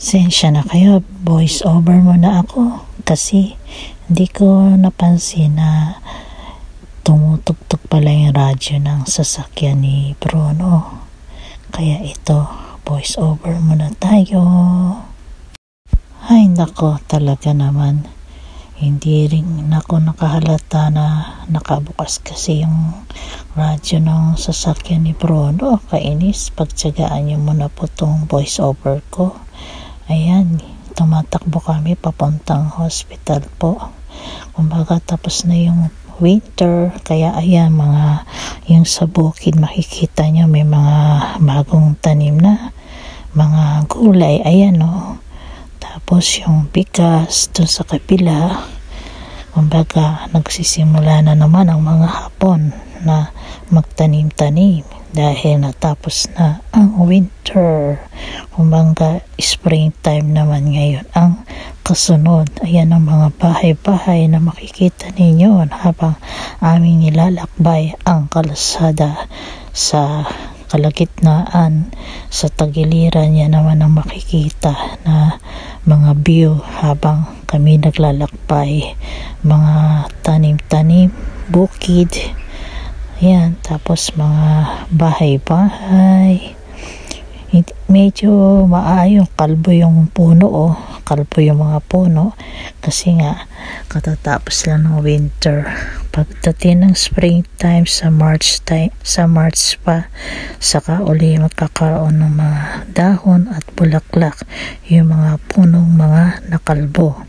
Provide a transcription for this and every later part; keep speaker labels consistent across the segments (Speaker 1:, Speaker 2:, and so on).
Speaker 1: Sensya na kayo, voice over muna ako kasi hindi ko napansin na tumutugtog pala yung radyo ng sasakyan ni Bruno. Kaya ito, voice over muna tayo. Ay nako, talaga naman. Hindi rin ako nakahalata na nakabukas kasi yung radyo ng sasakyan ni Bruno. Kainis, pagtsagaan niyo muna po tong voice over ko. Ayan, tumatakbo kami papuntang hospital po. Kumbaga tapos na yung winter, kaya ayan yung sa bukid makikita nyo may mga bagong tanim na mga gulay, ayan o. Tapos yung bigas dun sa kapila, kumbaga nagsisimula na naman ang mga hapon na magtanim-tanim dahil natapos na ang winter. Kumbaga springtime naman ngayon ang kasunod. Ayan ang mga bahay-bahay na makikita ninyo habang aming nilalakbay ang kalsada sa kalagitnaan. Sa tagiliran niya naman ang makikita na mga view habang kami naglalakbay, mga tanim-tanim, bukid. Ayan, tapos mga bahay-bahay. Medyo maayong kalbo yung puno kalbo yung mga puno kasi nga katatapos lang ng winter. Pagdating ng springtime sa March pa, saka uli magkakaroon ng mga dahon at bulaklak yung mga punong mga nakalbo.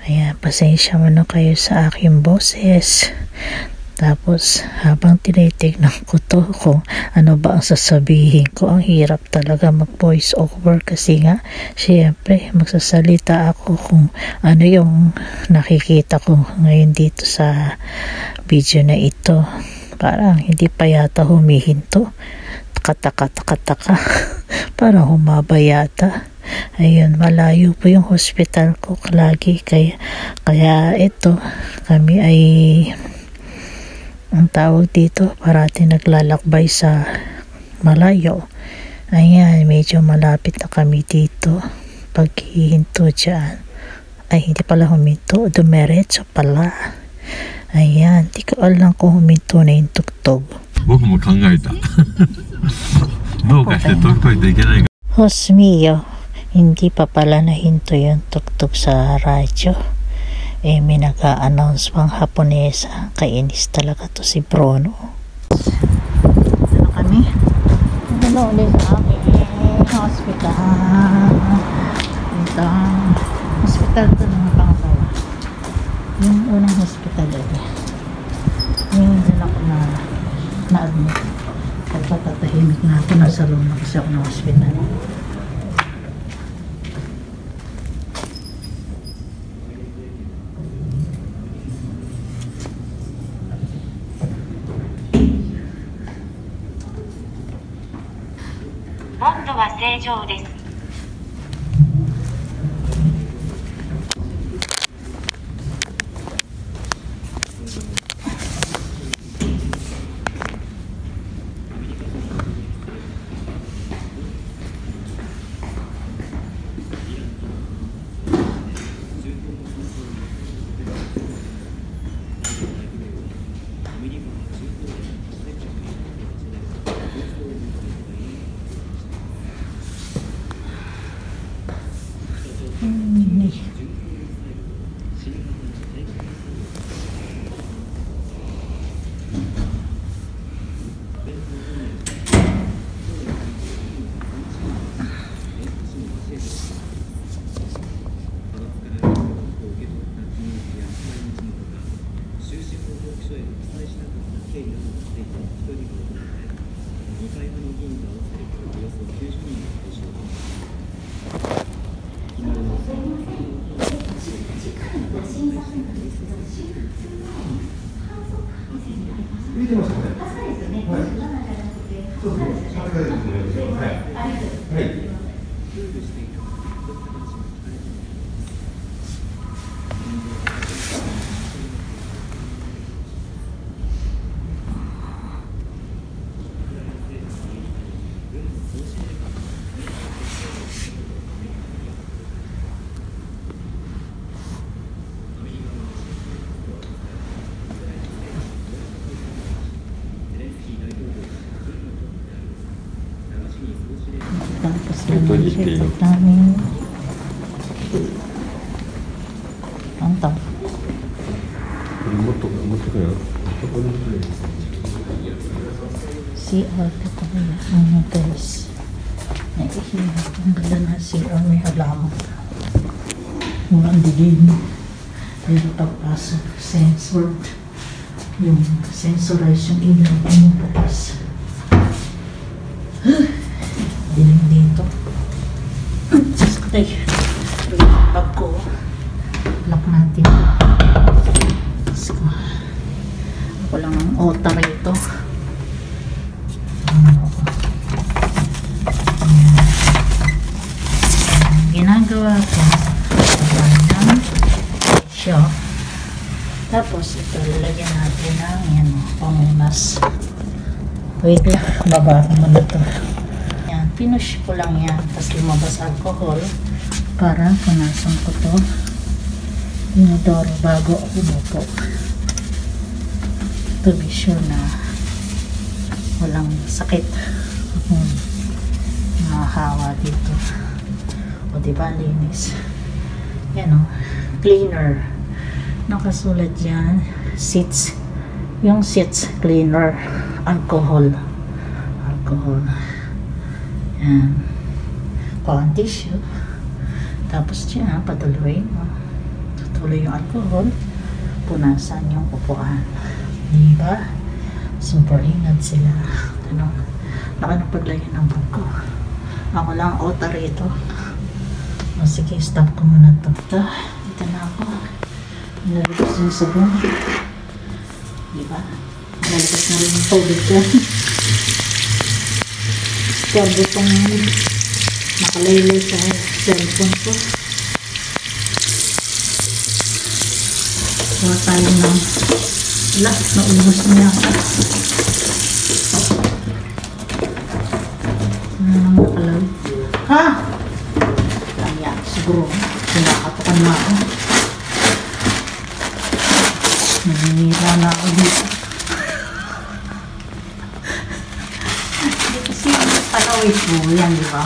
Speaker 1: Ayan, pasensya mo na kayo sa aking boses. Tapos habang tinitignan ko to kung ano ba ang sasabihin ko, ang hirap talaga mag voice over kasi nga syempre magsasalita ako kung ano yung nakikita ko ngayon dito sa video na ito. Parang hindi pa yata humihinto, taka parang humaba yata. Ayun, malayo po yung hospital ko lagi, kaya ito kami ay ang tawag dito, parati naglalakbay sa malayo. Ayan, medyo malapit na kami dito. Paghihinto dyan, ay hindi pala huminto, dumiretso pala. Ayan, di ko alam kung huminto na yung tugtog. Diyos mio, hindi pa pala nahinto yung tugtog sa radyo. May nag-a-announce pang Haponesa. Kainis talaga to si Bruno. Ano kami? Ano ulit sa aking hospital. Ito hospital to ng pangalawa. Yung unang hospital ulit. Ngayon din ako na-admit. Pagpatatahimik na ako, nasa loob na kasi ako ng hospital. Tapos lang yung namin. Ang tao. CR ka pa kaya. Guys. Naihihap. Ang ganda na CR. May halaman. Ang dilim. Dito pagpasok. Censored. Yung sensorize yung ilaw. Ang papas. Dilim dito. Saskatay. Bag ko. Lock natin. Ako lang ang altar ito. Ginagawa ko ng show. Tapos ito lalagyan natin ng yan, pamunas. Wait lang, baba ko muna ito. Yan, pinush ko lang yan. Tapos lumabas alcohol para punasan ko to inodoro bago umupo. To be sure na walang sakit. Nakahawa dito. O diba, linis. Yan o, cleaner. Nakasulat yan, seats. Yung seats cleaner, alcohol. Yan. Kuhaan tissue. Tapos dyan, patuloy mo. Tuloy yung alcohol. Punasan yung upuan. Diba? Super ingat sila. Ano? Nakanapaglayan ng bag ko. Ako lang outer ito. O sige, stop ko muna ito. Ito na ako. Nalabas yung sabon. Diba? Nalabas na rin yung tubig dyan. Scarbo itong nakalaylay sa cellphone ko. Kuha tayo ng naubos niya ako. Ano nang nakalay? Ha? Kaya siguro sinakatukan na ako. Naninira na ako dito. Kasi palaway po yan, di ba?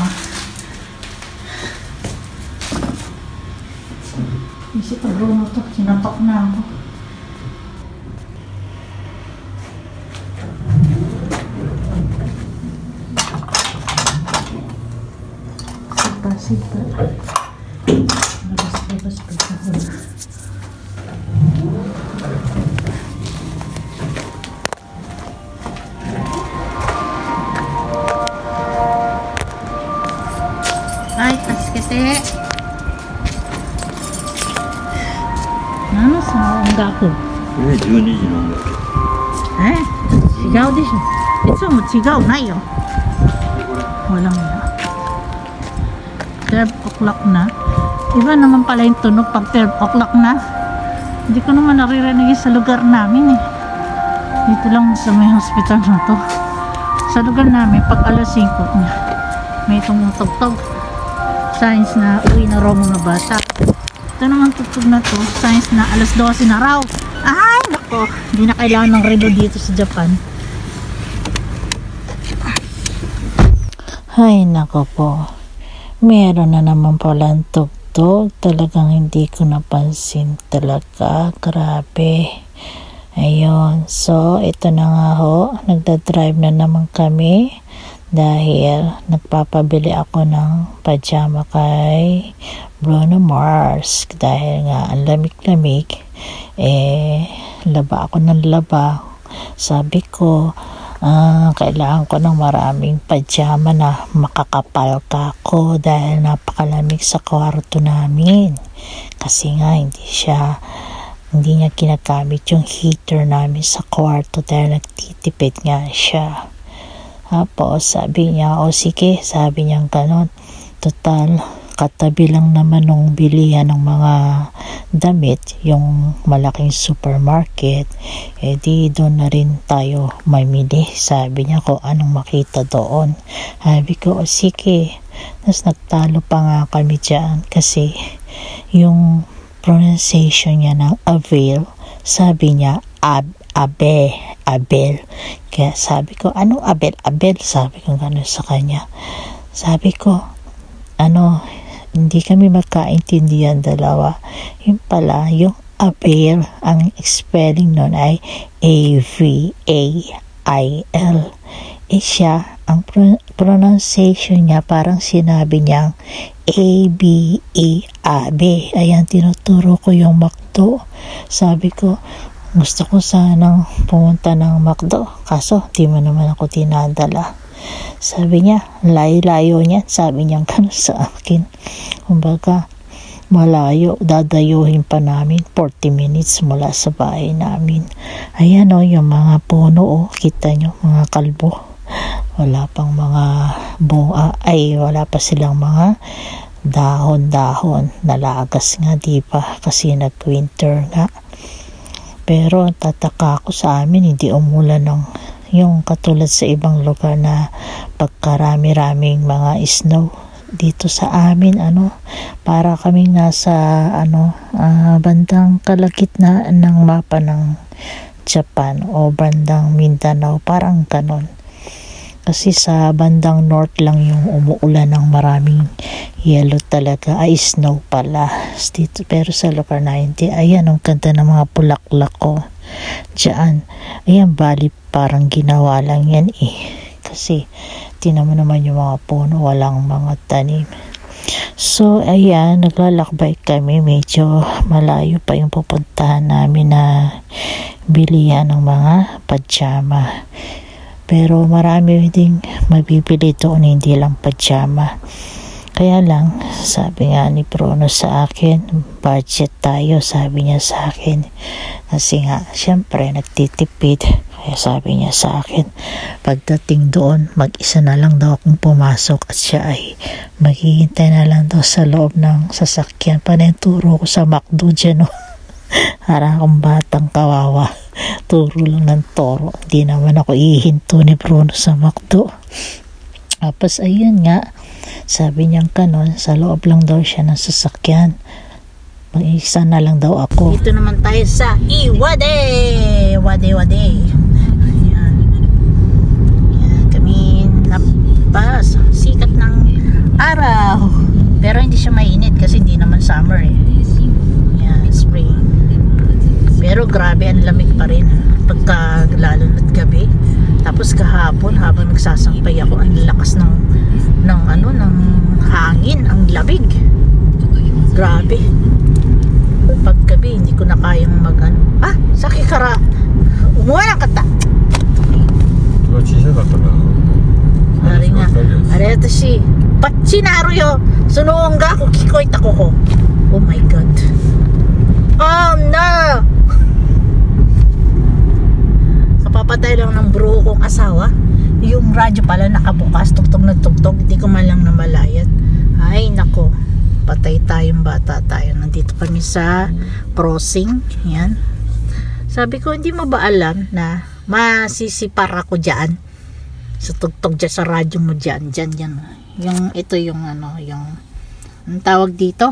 Speaker 1: Isip pa Bruno to, sinatok na ako. Sipa. Labas pa sa hula. Ay, taskete. Ano sa音楽?
Speaker 2: 12時の音楽。
Speaker 1: 違うでしょ。いつも違うないよ。Walang na. 12 o'clock na. Iba naman pala yung tunog pag 12 o'clock na. Hindi ko naman naririnig sa lugar namin eh. Dito lang sa may hospital na to. Sa lugar namin, pag alas 5 na, may tumutugtog. Signs na uwi na raw mga bata. Ito naman tugtog na to. Signs na alas 12 na raw. Ay, nako. Hindi na kailangan ng relo dito sa Japan. Ay, nako po. Meron na naman palang tugtog. Talagang hindi ko napansin talaga. Grabe. Ayun. So, ito na nga ho. Nagda-drive na naman kami. Dahil nagpapabili ako ng pajama kay Bruno Mars. Dahil nga ang lamig-lamig. Laba ako ng laba. Sabi ko, kailangan ko ng maraming pajama na makakapal ka ko dahil napakalamig sa kwarto namin. Kasi nga hindi niya ginagamit yung heater namin sa kwarto dahil nagtitipid nga siya. Tapos sabi niya, sige, sabi niya ganon. Total, katabi lang naman nung bilihan ng mga damit, yung malaking supermarket, di doon na rin tayo mamili. Sabi niya kung anong makita doon. Sabi ko, sige. Tapos nagtalo pa nga kami dyan kasi yung pronunciation niya ng Avail, sabi niya Abel. Kaya sabi ko, anong Abel? Sabi ko gano'n sa kanya. Sabi ko, hindi kami magkaintindihan dalawa. Yung pala, yung avail, ang spelling nun ay A-V-A-I-L. Siya, ang pronunciation niya parang sinabi niyang A-B-E-A-B. Ayan, tinuturo ko yung McDo. Sabi ko, gusto ko sanang pumunta ng McDo, kaso di mo naman ako tinadala. Sabi niya, layo-layo niya. Sabi niya gano'n sa akin. Kumbaga, malayo, dadayuhin pa namin 40 minutes mula sa bahay namin. Ayan yung mga puno kita nyo, mga kalbo. Wala pang mga wala pa silang mga dahon-dahon. Nalagas nga, di pa? Kasi nag-winter nga. Pero tataka ako sa amin, hindi umulan ng yung katulad sa ibang lugar na pagkarami-raming mga snow. Dito sa amin, para kaming nasa bandang kalagitnaan ng mapa ng Japan o bandang Mindanao, parang ganon. Kasi sa bandang north lang yung umuulan ng maraming yellow talaga, snow pala dito. Pero sa lugar na hindi, ayan ang ganda ng mga bulaklak ko dyan. Ayan, bali parang ginawa lang yan kasi tinan mo naman yung mga puno, walang mga tanim. So ayan, naglalakbay kami, medyo malayo pa yung pupuntahan namin na bilihan ng mga pajama. Pero marami ding mabibili doon, hindi lang pajama. Kaya lang, sabi nga ni Bruno sa akin, budget tayo, sabi niya sa akin. Kasi nga, syempre, nagtitipid. Kaya sabi niya sa akin, pagdating doon, mag-isa na lang daw akong pumasok at siya ay maghihintay na lang daw sa loob ng sasakyan. Panenturo ko sa McDo dyan, Para akong batang kawawa. Turo lang ng toro. Hindi naman ako ihinto ni Bruno sa McDo. Tapos ayun nga, sabi niyang kanon, sa loob lang daw siya ng sasakyan. Mag-isa na lang daw ako. Dito naman tayo sa Iwade. Wade. Ayan. Ayan, kami napas. Sikat ng araw. Pero hindi siya mainit kasi hindi naman summer Ayan, spring. Pero grabe, ang lamig pa rin pagka lalo na't gabi. Tapos kahapon habang nagsasampay ako, ang lakas ng hangin, ang lamig. Grabe. Paggabi hindi ko na kayang sakit kara. Umuha ng kata. Ari nga. Ari ito si Pachinaro yo. Sunoong ga ako kikoy tako ko. Oh my god. Oh no. Kapapatay lang ng bro kong asawa. Yung radyo pala nakabukas, tugtog na tugtog, hindi ko man lang namalayat. Ay nako, patay tayong bata tayo. Nandito kami sa crossing. Yan. Sabi ko, hindi mo ba alam na masisipar ako dyan sa tugtog dyan, sa radyo mo dyan. Yung ito yung ang tawag dito,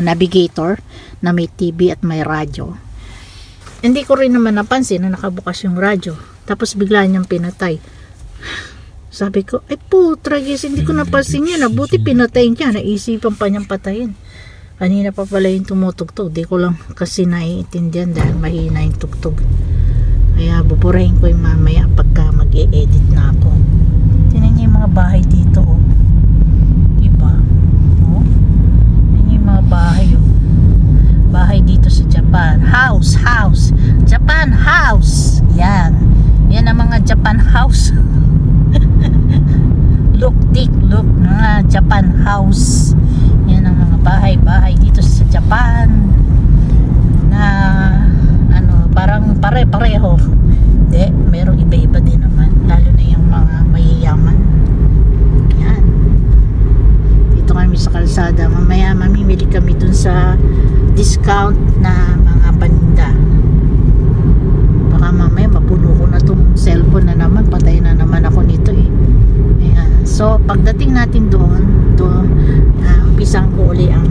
Speaker 1: navigator na may TV at may radyo. Hindi ko rin naman napansin na nakabukas yung radyo. Tapos bigla niyang pinatay. Sabi ko, ay putra guys, hindi ko napansin yun. Buti pinatay niya, naisipan pa niyang patayin. Kanina pa pala yung tumutugtog. Di ko lang kasi naiintindihan dahil mahina yung tugtog. Kaya buburahin ko yung mamaya pagka mag-e-edit na ako. Tingnan niyo yung mga bahay dito Diba? Tingnan niyo yung mga bahay Bahay dito sa Japan. House. Japan house. Yan ang mga Japan house. Look mga Japan house. Yan ang mga bahay dito sa Japan na parang pare-pareho. Hindi, merong iba-iba din naman, lalo na yung mga mayayaman. Yan, dito kami sa kalsada. Mamaya mamimili kami dun sa discount na mga paninda. Baka mamaya mapuno ko na tong cellphone na naman, patay na naman ako nito Ayan. So pagdating natin doon umpisang ko uli ang